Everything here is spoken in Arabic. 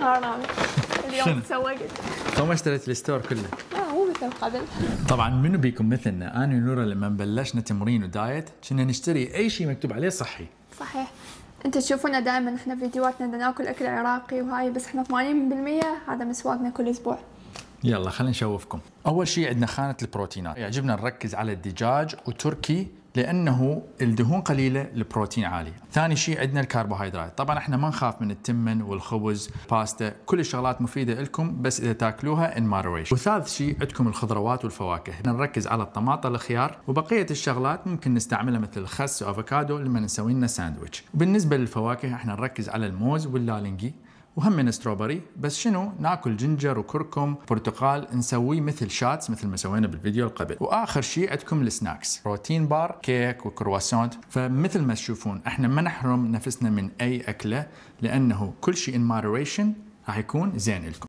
حرامي اليوم تسوقت. فما اشتريت الستور كله؟ لا مو مثل قبل. طبعا منو بيكم مثلنا، انا ونورا لما بلشنا تمرين ودايت كنا نشتري اي شيء مكتوب عليه صحي. صحيح. انت تشوفونا دائما احنا فيديوهاتنا بدنا ناكل اكل عراقي وهاي، بس احنا 80% هذا مسواقنا كل اسبوع. يلا خلينا نشوفكم. اول شيء عندنا خانه البروتينات، يعجبنا نركز على الدجاج وتركي لانه الدهون قليله البروتين عالي. ثاني شيء عندنا الكربوهيدرات، طبعا احنا ما نخاف من التمن والخبز باستا، كل الشغلات مفيده لكم بس اذا تاكلوها ان moderation. وثالث شيء عندكم الخضروات والفواكه، نركز على الطماطم الخيار، وبقيه الشغلات ممكن نستعملها مثل الخس وافوكادو لما نسوي لنا ساندويتش. وبالنسبه للفواكه احنا نركز على الموز واللالنجي وهم من ستروبري، بس شنو ناكل جنجر وكركم برتقال نسويه مثل شاتس مثل ما سوينا بالفيديو اللي قبل. واخر شيء عندكم السناكس، بروتين بار، كيك وكرواسونت. فمثل ما تشوفون احنا ما نحرم نفسنا من اي اكله لانه كل شيء in moderation راح يكون زين لكم.